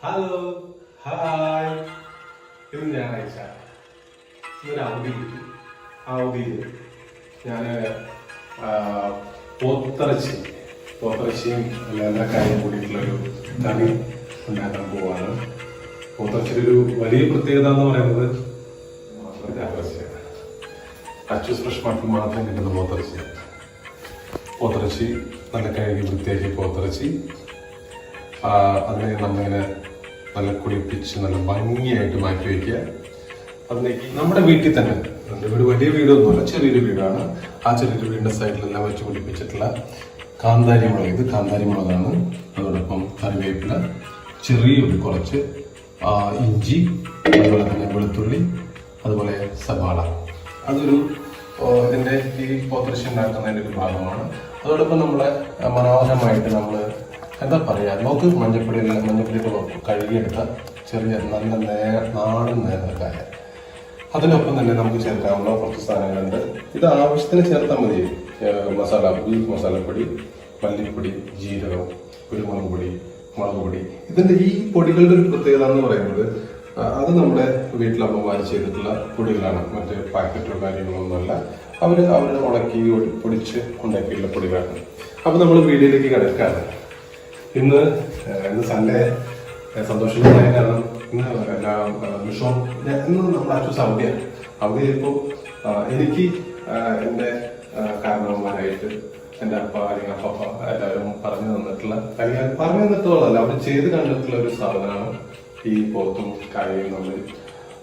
Hello hi. ഇന്ന് ഞായറാഴ്ച, ഇന്നൊരു അവധി കിട്ടി. ആ അവധിയിൽ ഞാൻ പോത്തിറച്ചിയും എല്ലാ കാര്യം കൂടിയിട്ടുള്ളൊരു കറി ഉണ്ടാക്കാൻ പോവാണ്. പോത്തിറച്ചിയുടെ ഒരു വലിയ പ്രത്യേകത എന്ന് പറയുന്നത് അച്ചൂസ് ഫ്രഷ് മാർട്ടിൽ മാത്രം കിട്ടുന്ന പോത്തിറച്ചി നല്ല കഴുകി വൃത്തിയാക്കി പോത്തിറച്ചി അതിനെ നമ്മളിങ്ങനെ നല്ല കുളിപ്പിച്ച് നല്ല ഭംഗിയായിട്ട് മാറ്റി വയ്ക്കുക. അതിലേക്ക് നമ്മുടെ വീട്ടിൽ തന്നെ, എൻ്റെ വീട് വലിയ വീടൊന്നുമല്ല, ചെറിയൊരു വീടാണ്. ആ ചെറിയൊരു വീടിൻ്റെ സൈഡിലെല്ലാം വെച്ച് കുളിപ്പിച്ചിട്ടുള്ള കാന്താരി മുളക്, ഇത് കാന്താരി മുളകാണ്. അതോടൊപ്പം കറിവേപ്പില, ചെറിയൊരു കുറച്ച് ഇഞ്ചി, അതുപോലെ തന്നെ വെളുത്തുള്ളി, അതുപോലെ സവാള. അതൊരു ഇതിൻ്റെ ഈ പോത്തിറച്ചി ഉണ്ടാക്കുന്നതിൻ്റെ ഒരു ഭാഗമാണ്. അതോടൊപ്പം നമ്മളെ മനോഹരമായിട്ട് നമ്മൾ എന്താ പറയുക, നമുക്ക് മഞ്ഞപ്പൊടി കഴുകിയെടുത്ത ചെറിയ നല്ല നാടൻ നേന്ത്രക്കായ, അതിനൊപ്പം തന്നെ നമുക്ക് ചേർക്കാവുന്ന കുറച്ച് സാധനങ്ങളുണ്ട്. ഇത് ആവശ്യത്തിന് ചേർത്താൽ മതി. ബീഫ് മസാലപ്പൊടി, മല്ലിപ്പൊടി, ജീരകം, കുരുമുളക് പൊടി, മുളക് പൊടി. ഇതിൻ്റെ ഈ പൊടികളുടെ ഒരു പ്രത്യേകത എന്ന് പറയുന്നത് അത് നമ്മുടെ വീട്ടിലമ്മമാർ ചെയ്തിട്ടുള്ള പൊടികളാണ്. മറ്റ് പാക്കറ്റോ കാര്യങ്ങളൊന്നുമല്ല. അവരുടെ ഉണക്കി പൊടിച്ച് ഉണ്ടാക്കിയിട്ടുള്ള പൊടികളാണ്. അപ്പോൾ നമ്മൾ വീഡിയോയിലേക്ക് കിടക്കുകയാണ്. ഇന്ന് സൺഡേ സന്തോഷകരമായ കാരണം ഇന്ന് നമ്മുടെ അച്ചൂസ് അവധിയാണ്. അവധി ഇപ്പോൾ എനിക്ക് എൻ്റെ കാരണവന്മാരായിട്ട് എൻ്റെ അപ്പ അല്ലെങ്കിൽ അപ്പ എല്ലാവരും പറഞ്ഞു തന്നിട്ടുള്ള, അല്ലെങ്കിൽ പറഞ്ഞു തന്നിട്ടുള്ളതല്ല, അവർ ചെയ്ത് കണ്ടിട്ടുള്ള ഒരു സാധനമാണ് ഈ പോത്തും കായയും നമ്മൾ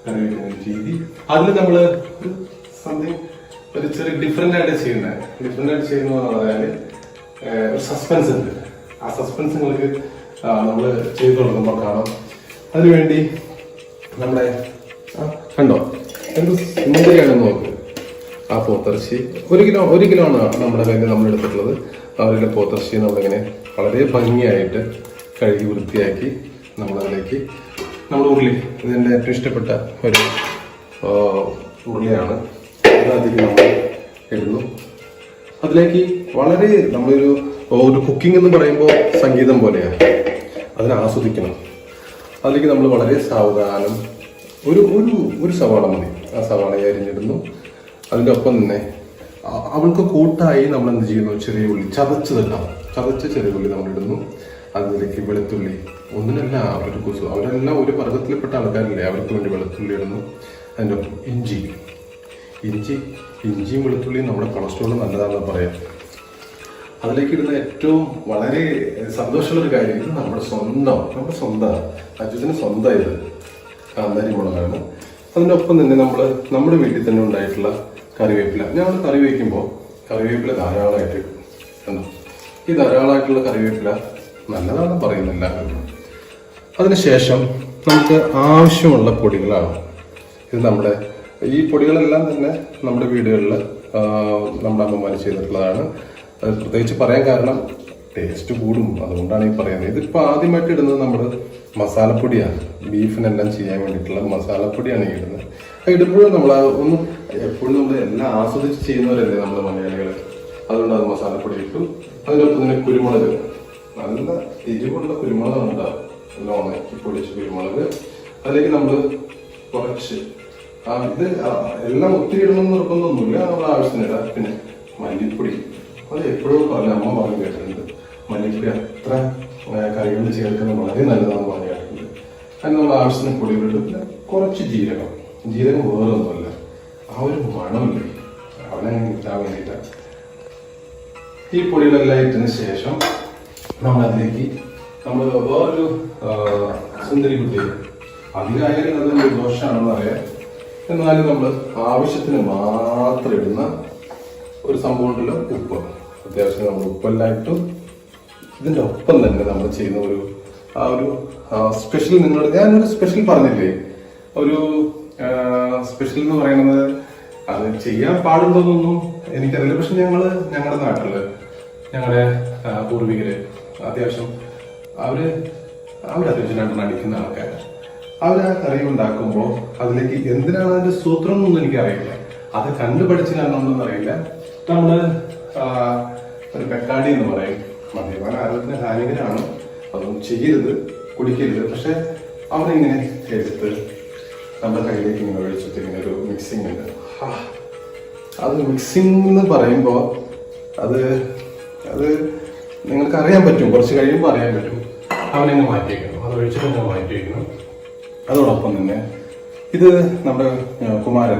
കറി വയ്ക്കുന്ന രീതി. അതിൽ നമ്മൾ സംതിങ് ഒരു ചെറിയ ഡിഫറെൻ്റ് ആയിട്ട് ചെയ്യുന്നതെന്ന് പറഞ്ഞാൽ ഒരു സസ്പെൻസ് ഉണ്ട്. ആ സസ്പെൻസ് നിങ്ങൾക്ക് നമ്മൾ ചെയ്തു തുടങ്ങുമ്പോൾ കാണാം. അതിനുവേണ്ടി നമ്മുടെ കണ്ടോ എന്ത് സുന്ദരിയാണെന്ന് നോക്ക്. ആ പോത്തിറച്ചി ഒരു കിലോ ആണ് നമ്മുടെ കയ്യിൽ നമ്മൾ എടുത്തിട്ടുള്ളത്. ആ 1 കിലോ പോത്തിറച്ചി നമ്മളിങ്ങനെ വളരെ ഭംഗിയായിട്ട് കഴുകി വൃത്തിയാക്കി നമ്മളതിലേക്ക് ഉള്ളി, ഇതിൻ്റെ ഏറ്റവും ഇഷ്ടപ്പെട്ട ഒരു ഉള്ളിയാണ്, അതിലേക്ക് നമ്മൾ ഇടുന്നു. അതിലേക്ക് വളരെ നമ്മളൊരു കുക്കിംഗ് എന്ന് പറയുമ്പോൾ സംഗീതം പോലെയാണ്, അതിനെ ആസ്വദിക്കണം. അതിലേക്ക് നമ്മൾ വളരെ സാവധാനം ഒരു സവാള മതി, ആ സവാളയെ അരിഞ്ഞിടുന്നു. അതിൻ്റെ ഒപ്പം തന്നെ അവൾക്ക് കൂട്ടായി നമ്മൾ എന്ത് ചെയ്യുന്നു, ചെറിയ ഉള്ളി ചതച്ച ചെറിയ ഉള്ളി നമ്മൾ ഇടുന്നു. അതിലേക്ക് വെളുത്തുള്ളി, ഒന്നിനല്ല അവരെല്ലാം ഒരു വർഗത്തിൽപ്പെട്ട ആൾക്കാരല്ലേ, അവർക്ക് വേണ്ടി വെളുത്തുള്ളി ഇടുന്നു. അതിൻ്റെ ഒപ്പം ഇഞ്ചിയും വെളുത്തുള്ളിയും നമ്മുടെ കൊളസ്ട്രോൾ നല്ലതാണെന്ന് പറയാം. അതിലേക്ക് ഇടുന്ന ഏറ്റവും വളരെ സന്തോഷമുള്ളൊരു കാര്യം, ഇത് നമ്മുടെ സ്വന്തം അച്ഛന് സ്വന്തം ഇത് കാന്താരി മുളകാണ്. അതിനൊപ്പം തന്നെ നമ്മുടെ വീട്ടിൽ തന്നെ ഉണ്ടായിട്ടുള്ള കറിവേപ്പില. ഞാൻ കറി വയ്ക്കുമ്പോൾ കറിവേപ്പില ധാരാളമായിട്ട് ഇടും. ഈ ധാരാളമായിട്ടുള്ള കറിവേപ്പില നല്ലതാണ് പറയുന്നില്ല. അതിനുശേഷം നമുക്ക് ആവശ്യമുള്ള പൊടികളാണ് ഇത്. ഈ പൊടികളെല്ലാം തന്നെ നമ്മുടെ വീടുകളിൽ നമ്മുടെ അമ്മമാർ ചെയ്തിട്ടുള്ളതാണ്. അത് പ്രത്യേകിച്ച് പറയാൻ കാരണം ടേസ്റ്റ് കൂടും, അതുകൊണ്ടാണ് ഈ പറയുന്നത്. ഇതിപ്പോൾ ആദ്യമായിട്ട് ഇടുന്നത് നമ്മൾ മസാലപ്പൊടിയാണ്. ബീഫിനെല്ലാം ചെയ്യാൻ വേണ്ടിയിട്ടുള്ള മസാലപ്പൊടിയാണ് ഈ ഇടുന്നത്. ഇടുമ്പോഴും നമ്മൾ എപ്പോഴും നമ്മൾ എല്ലാം ആസ്വദിച്ച് ചെയ്യുന്നവരല്ലേ നമ്മൾ മലയാളികൾ. അതുകൊണ്ട് അത് മസാലപ്പൊടി ഇട്ടു. അതിനൊപ്പം തന്നെ കുരുമുളക്, നല്ല എരിവുള്ള കുരുമുളകാണ് ഉണ്ടാവും, നല്ല ഉണക്കി പൊടിച്ച കുരുമുളക്. അതിലേക്ക് നമ്മൾ കുറച്ച് ഇത് എല്ലാം ഒത്തിരി ഇടണമെന്ന് നിർബന്ധമൊന്നുമില്ല, നമ്മുടെ ആവശ്യത്തിന് ഇടാം. പിന്നെ മല്ലിപ്പൊടി, അത് എപ്പോഴും അമ്മ പറഞ്ഞു കേട്ടിട്ടുണ്ട്, മല്ലിപ്പൊടി അത്ര കറികളിൽ ചേർക്കുന്നത് വളരെ നല്ലതാണെന്ന് പറഞ്ഞു കേട്ടിട്ടുണ്ട്. അതിന് നമ്മൾ ആവശ്യത്തിന് പൊടികളിട്ട് പിന്നെ കുറച്ച് ജീരകം വേറൊന്നുമല്ല, ആ ഒരു മണമില്ലേ അവനെ കിട്ടാൻ വേണ്ടിയിട്ടാണ്. ഈ പൊടികളെല്ലാം ഇട്ടതിന് ശേഷം നമ്മളതിലേക്ക് വേറൊരു സുന്ദരി കുട്ടി, അധികമായാലും അതൊരു ദോഷമാണെന്ന് അറിയാം. എന്നാലും നമ്മൾ ആവശ്യത്തിന് മാത്രം ഇടുന്ന ഒരു സംഭവം ഉണ്ടല്ലോ, ഉപ്പ്. അത്യാവശ്യം നമ്മൾ ഉപ്പെല്ലാം ഇട്ടു. ഇതിൻ്റെ ഒപ്പം തന്നെ നമ്മൾ ചെയ്യുന്ന ഒരു സ്പെഷ്യൽ, ഞാനൊരു സ്പെഷ്യൽ പറഞ്ഞില്ലേ, ഒരു സ്പെഷ്യൽ എന്ന് പറയുന്നത് അത് ചെയ്യാൻ പാടുണ്ടോന്നൊന്നും എനിക്കറിയില്ല. പക്ഷെ ഞങ്ങളുടെ നാട്ടില് ഞങ്ങളുടെ പൂർവികര് അത്യാവശ്യം അത്യാവശ്യം രണ്ടെണ്ണം അടിക്കുന്ന ആൾക്കാർ. ആ കറി ഉണ്ടാക്കുമ്പോൾ അതിലേക്ക് എന്തിനാണ് അതിന്റെ സൂത്രം എന്നൊന്നും എനിക്കറിയില്ല. അത് കണ്ടുപഠിച്ച് കാണണമെന്നൊന്നും അറിയില്ല. നമ്മള് ഒരു പെക്കാടി എന്ന് പറയും, മദ്യപാന ആരോഗ്യത്തിന് ഹാനികരമാണ്, അതൊന്നും ചെയ്യരുത്. കുടിക്കരുത്. പക്ഷെ അവരിങ്ങനെ എടുത്ത് നമ്മുടെ കയ്യിലേക്ക് ഇങ്ങനെ ഒഴിച്ചിട്ട് ഇങ്ങനെ ഒരു മിക്സിങ് ഉണ്ട്. അത് മിക്സിങ് എന്ന് പറയുമ്പോൾ അത് നിങ്ങൾക്ക് അറിയാൻ പറ്റും, കുറച്ച് കഴിയുമ്പോൾ അറിയാൻ പറ്റും. അവനെങ്ങനെ മാറ്റി വയ്ക്കണം, അത് ഒഴിച്ചിട്ട് തന്നെ മാറ്റി വയ്ക്കണം. അതോടൊപ്പം തന്നെ ഇത് നമ്മുടെ കുമാരൻ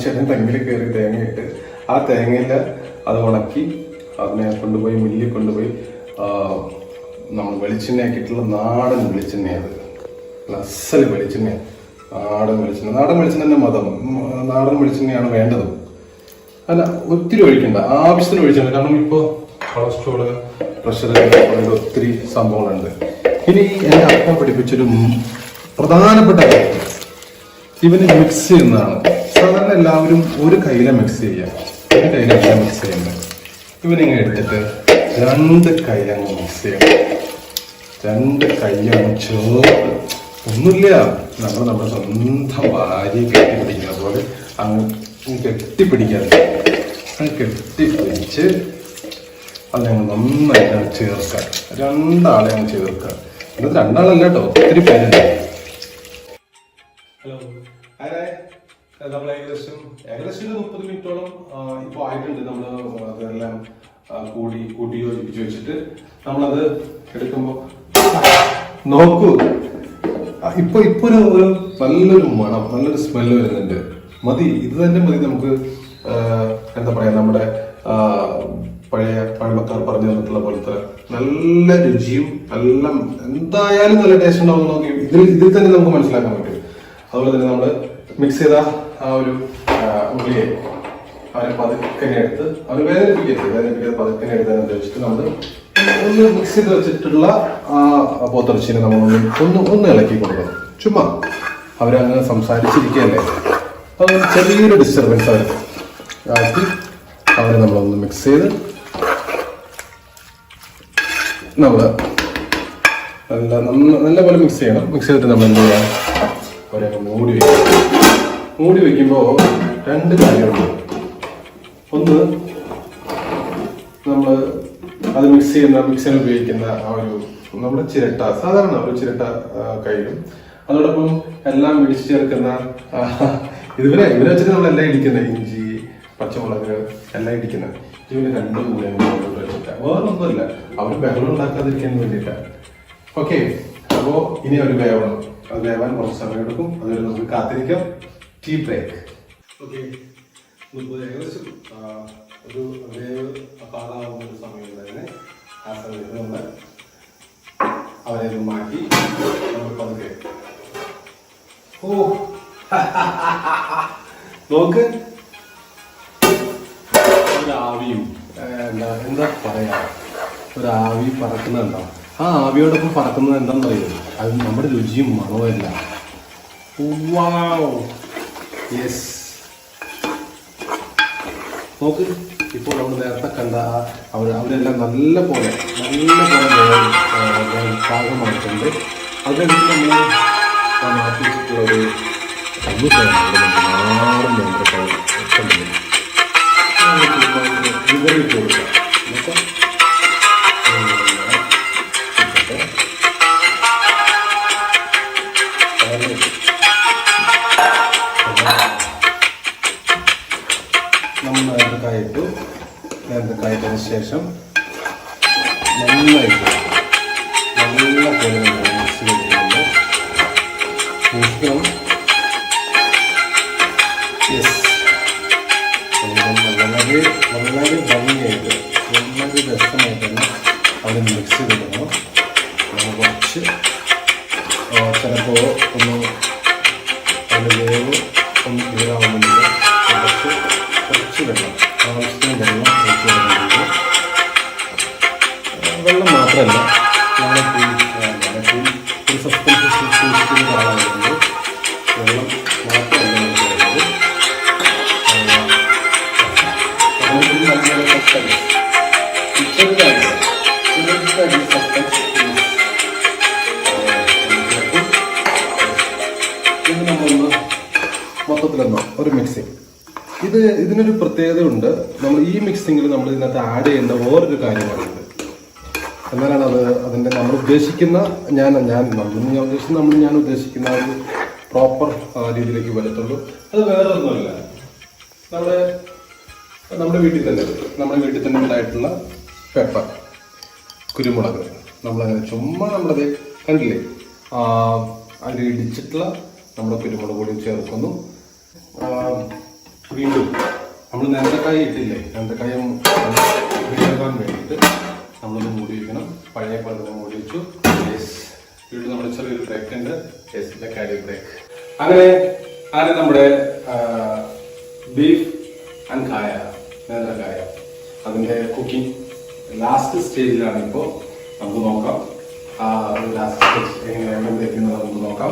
ചേട്ടൻ തെങ്ങിൽ കയറി തേങ്ങയിട്ട് ആ തേങ്ങയിൽ അത് ഉണക്കി അതിനെ കൊണ്ടുപോയി മില്ലിൽ കൊണ്ടുപോയി നമ്മൾ വെളിച്ചെണ്ണയാക്കിയിട്ടുള്ള നാടൻ വെളിച്ചെണ്ണയാണ്. അസൽ വെളിച്ചെണ്ണയാണ്, നാടൻ വെളിച്ചെണ്ണ മതം, നാടൻ വെളിച്ചെണ്ണയാണ് വേണ്ടത്. അല്ല ഒത്തിരി ഒഴിക്കണ്ട, ആവശ്യത്തിന് ഒഴിച്ചിട്ടുണ്ട്. കാരണം ഇപ്പോൾ കൊളസ്ട്രോള്, പ്രഷർ ഒത്തിരി സംഭവങ്ങളുണ്ട്. ഇനി എൻ്റെ അപ്പ പഠിപ്പിച്ചൊരു പ്രധാനപ്പെട്ട കാര്യം ഇവന് മിക്സ് ചെയ്യുന്നതാണ്. സാധാരണ എല്ലാവരും ഒരു കയ്യിലെ മിക്സ് ചെയ്യുക, ഒരു കയ്യിലാണ് മിക്സ് ചെയ്യുന്നത്. ഇവനിങ്ങനെ എടുത്തിട്ട് 2 കൈലങ്ങ് മിക്സ് ചെയ്യണം. 2 കൈയങ്ങ് ചേർത്ത് ഒന്നുമില്ല, നമ്മുടെ സ്വന്തം ഭാര്യയെ കെട്ടിപ്പിടിക്കുന്ന പോലെ അങ്ങ് കെട്ടിപ്പിടിക്കാതെ അങ്ങ് കെട്ടിപ്പിടിച്ച് അത് ഞങ്ങൾ നന്നായിട്ട് ചേർക്കാം. 2 ആളെ അങ്ങ് ചേർക്കാം. എന്നിട്ട് 2 ആളല്ല കേട്ടോ, ഒത്തിരി പേരുണ്ട്. ഹലോ, നമ്മൾ ഏകദേശം 30 മിനിറ്റോളം ഇപ്പോൾ ആയിട്ടുണ്ട്. നമ്മൾ അതെല്ലാം കൂട്ടി യോജിപ്പിച്ച് വെച്ചിട്ട് നമ്മളത് എടുക്കുമ്പോൾ നോക്കൂ, ഇപ്പൊ ഒരു നല്ലൊരു മണം, നല്ലൊരു സ്മെല്ല് വരുന്നുണ്ട്. മതി, ഇത് തന്നെ മതി നമുക്ക്. എന്താ പറയാ, നമ്മുടെ പഴയ പഴമക്കാർ പറഞ്ഞു തന്നിട്ടുള്ള പോലത്തെ നല്ല രുചിയും എല്ലാം എന്തായാലും നല്ല ടേസ്റ്റ് ഉണ്ടാവും നോക്കി ഇതിൽ തന്നെ നമുക്ക് മനസ്സിലാക്കാൻ പറ്റും. അതുപോലെ തന്നെ നമ്മൾ മിക്സ് ചെയ്ത ആ ഒരു ഉള്ളിയെ അവരെ പതുക്കനെ എടുത്ത് അവര് വേദനിപ്പിക്കരുത് പതുക്കനെ എടുത്തതിനെ വെച്ചിട്ട് നമ്മൾ ഒന്ന് മിക്സ് ചെയ്ത് വെച്ചിട്ടുള്ള ആ പോത്തിറച്ചിനെ നമ്മൾ ഒന്ന് ഇളക്കി കൊടുക്കണം. ചുമ്മാ അവരങ്ങ് സംസാരിച്ചിരിക്കുകയല്ലേ, അപ്പോൾ ചെറിയൊരു ഡിസ്റ്റർബൻസ് ആക്കി അവരെ നമ്മളൊന്ന് മിക്സ് ചെയ്ത് നമ്മൾ നല്ല പോലെ മിക്സ് ചെയ്യണം. മിക്സ് ചെയ്തിട്ട് നമ്മൾ എന്ത് ചെയ്യാം, അവരെ മൂടി വയ്ക്കുമ്പോൾ 2 കാര്യമുണ്ട്. ഒന്ന്, നമ്മൾ അത് മിക്സിയിൽ ഉപയോഗിക്കുന്ന ആ ഒരു നമ്മുടെ ചിരട്ട, സാധാരണ ഒരു ചിരട്ട കയ്യിലും, അതോടൊപ്പം എല്ലാം ഇടിച്ചു ചേർക്കുന്ന ഇവരെ വെച്ചിട്ട് നമ്മളെല്ലാം ഇടിക്കുന്നത്, ഇഞ്ചി, പച്ചമുളക് എല്ലാം ഇടിക്കുന്നത്. ഇവര് 2 മൂലം വെച്ചിട്ടാണ്, വേറൊന്നുമല്ല, അവർ ബഹളം ഉണ്ടാക്കാതിരിക്കാൻ വേണ്ടിയിട്ടാണ്. ഓക്കെ, അപ്പോൾ ഇനി അവർ വേവണം. അത് വേവാൻ കുറച്ച് സമയം എടുക്കും. അതുവരെ നമുക്ക് കാത്തിരിക്കാം. Tea break. ഓക്കെ, ഏകദേശം ഒരു വേവ് പാകാവുന്ന ഒരു സമയം തന്നെ ആ സമയത്ത് നമ്മൾ അവരെ മാറ്റി നമ്മൾ പതുക്കെ നോക്ക് ഒരാവിയും എന്താ പറയാ, ഒരാവി പറക്കുന്നുണ്ടാവും. ആ ആവിയോടൊപ്പം പറക്കുന്നത് എന്താണെന്ന് പറയുന്നത്, അത് നമ്മുടെ രുചിയും മണവുമല്ല. യെസ്, നോക്ക്, ഇപ്പോൾ നമ്മൾ നേരത്തെ കണ്ട അവരെല്ലാം നല്ല പോലെ പാകമായിട്ടുണ്ട്. അതിനനുസരിച്ച് നമ്മൾ മാറ്റി വെച്ചിട്ടുള്ള ഒരു നാടൻ നേന്ത്രക്കായ വിവരിച്ചു കൊടുക്കാം. നമ്മൾ നേന്ത്രക്കായതിന് ശേഷം നന്നായിട്ട് നല്ല പോലെ മിക്സ് ചെയ്തിട്ടുണ്ട്. യെസ്, വളരെ ഭംഗിയായിട്ട് വളരെ രസമായിട്ട് തന്നെ അവിടെ മിക്സ് ചെയ്തിടണം. നമ്മൾ കുറച്ച് ചിലപ്പോൾ അതിൻ്റെ വേവ് ഒന്ന് ക്ലിയറാവുന്നുണ്ട്. കുറച്ച് വെള്ളം, ആവശ്യത്തിന് വെള്ളം ഒഴിച്ച് കൊടുക്കുന്നുണ്ട്. വെള്ളം മാത്രമല്ല, ഞങ്ങൾക്ക് ഒരു സസ്പെൻസ് സൂക്ഷിക്കുന്ന ആളായതുകൊണ്ട് വെള്ളം മാത്രമല്ല നമുക്ക് വേണ്ടത്. നല്ല സസ്പെൻസ് സസ്പെൻസ് ഇത് നമ്മളൊന്ന് മൊത്തത്തിലൊന്നോ ഒരു മിക്സിങ്. ഇതിനൊരു പ്രത്യേകത ഉണ്ട്. നമ്മൾ ഈ മിക്സിങ്ങിൽ നമ്മൾ ഇതിനകത്ത് ആഡ് ചെയ്യേണ്ട വേറൊരു കാര്യമാണിത്. എന്നാലാണ് അതിൻ്റെ നമ്മൾ ഉദ്ദേശിക്കുന്ന ഞാൻ ഉദ്ദേശിക്കുന്ന ഒരു പ്രോപ്പർ രീതിയിലേക്ക് വരത്തുള്ളൂ. അത് വേറെ ഒന്നുമല്ല, നമ്മുടെ വീട്ടിൽ തന്നെ ഉണ്ടായിട്ടുള്ള പെപ്പർ, കുരുമുളക് നമ്മളങ്ങനെ ചുമ്മാ നമ്മളത് കണ്ടില്ലേ, അതിൽ ഇടിച്ചിട്ടുള്ള നമ്മുടെ കുരുമുളക് പൊടി ചേർക്കുന്നു. വീണ്ടും നമ്മൾ നേന്ത്രക്കായ ഇട്ടില്ലേ, നേന്ത്രക്കായം വേകാൻ വേണ്ടിയിട്ട് നമ്മളൊന്ന് മൂടി വയ്ക്കണം. പഴയ പോലെ തന്നെ മൂടി വെച്ചു. വീണ്ടും നമ്മുടെ ചെറിയൊരു ബ്രേക്ക് ഉണ്ട്, കാരി ബ്രേക്ക്. അങ്ങനെ നമ്മുടെ ബീഫ് ആൻഡ് കായ, നേന്ത്രക്കായ, അതിൻ്റെ കുക്കിംഗ് ലാസ്റ്റ് സ്റ്റേജിലാണ്. ഇപ്പോൾ നമുക്ക് നോക്കാം ലാസ്റ്റ് സ്റ്റേജ് എങ്ങനെയാണ് വെക്കുന്നത് നമുക്ക് നോക്കാം.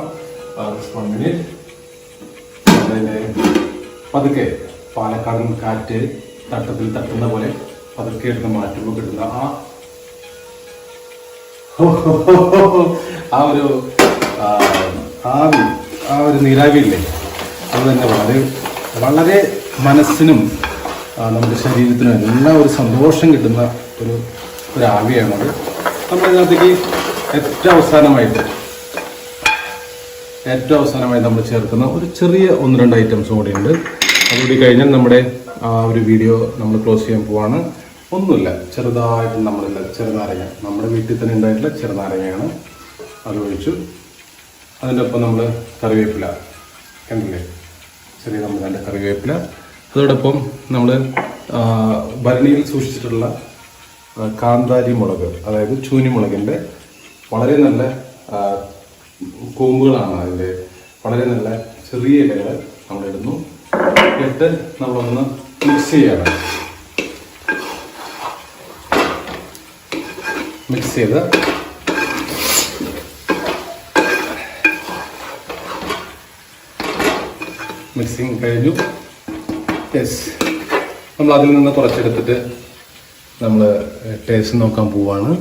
1 മിനിറ്റ്. അതിൻ്റെ പതുക്കെ പാലക്കാടൻ കാറ്റ് തട്ടത്തിൽ തട്ടുന്ന പോലെ പതുക്കെ എടുത്ത് മാറ്റുമ്പോൾ കിട്ടുന്ന ഒരു ആവി, ഒരു നീരാവിയില്ലേ, അത് തന്നെ വളരെ മനസ്സിനും നമ്മുടെ ശരീരത്തിനും എല്ലാം ഒരു സന്തോഷം കിട്ടുന്ന ഒരു ആവിയാണത്. നമ്മളതിനകത്തേക്ക് ഏറ്റവും അവസാനമായി നമ്മൾ ചേർക്കുന്ന ഒരു ചെറിയ 1-2 ഐറ്റംസും കൂടി ഉണ്ട്. അതുകൂടി കഴിഞ്ഞാൽ നമ്മുടെ ഒരു വീഡിയോ നമ്മൾ ക്ലോസ് ചെയ്യാൻ പോവാണ്. ഒന്നുമില്ല, ചെറുതായിട്ട് ചെറുനാരങ്ങ, നമ്മുടെ വീട്ടിൽ തന്നെ ഉണ്ടായിട്ടുള്ള ചെറുനാരങ്ങയാണ്, അത് ഒഴിച്ചു. അതിൻ്റെ ഒപ്പം നമ്മൾ കറിവേപ്പില കണ്ടില്ലേ, ചെറിയ നമ്മൾ 2 കറിവേപ്പില. അതോടൊപ്പം നമ്മൾ ഭരണിയിൽ സൂക്ഷിച്ചിട്ടുള്ള കാന്താരി മുളക്, അതായത് ചൂനിമുളകിൻ്റെ വളരെ നല്ല കൂമ്പുകളാണ്, അതിൻ്റെ വളരെ നല്ല ചെറിയ ഇലകൾ നമ്മളിടുന്നു. ഇട്ട് നമ്മളൊന്ന് മിക്സ് ചെയ്യണം. മിക്സ് ചെയ്ത് മിക്സിങ് കഴിഞ്ഞു. നമ്മൾ അതിൽ നിന്ന് കുറച്ചെടുത്തിട്ട് നമ്മൾ ടേസ്റ്റ് നോക്കാൻ പോവാണ്.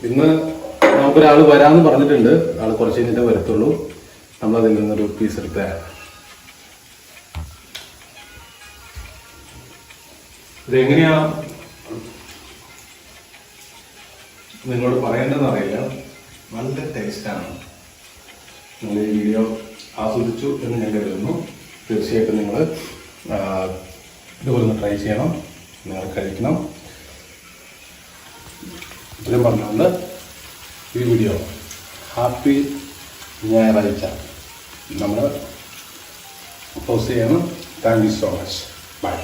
ഇന്ന് നമുക്കൊരാൾ വരാമെന്ന് പറഞ്ഞിട്ടുണ്ട്. ആൾ കുറച്ച് കഴിഞ്ഞിട്ടേ വരത്തുള്ളൂ. നമ്മളതിൽ നിന്നൊരു പീസ് എടുത്ത ഇതെങ്ങനെയാ നിങ്ങളോട് പറയേണ്ടതെന്ന് അറിയില്ല, നല്ല ടേസ്റ്റാണ്. നിങ്ങൾ ഈ വീഡിയോ ആസ്വദിച്ചു എന്ന് ഞാൻ കരുതുന്നു. തീർച്ചയായിട്ടും നിങ്ങൾ ഇതുപോലെ ഒന്ന് ട്രൈ ചെയ്യണം, നിങ്ങൾ കഴിക്കണം. ഇത്രയും പറഞ്ഞുകൊണ്ട് ഈ വീഡിയോ ഹാപ്പി ഞായറാഴ്ച നമ്മൾ ക്ലോസ് ചെയ്യണം. Thank you so much. By.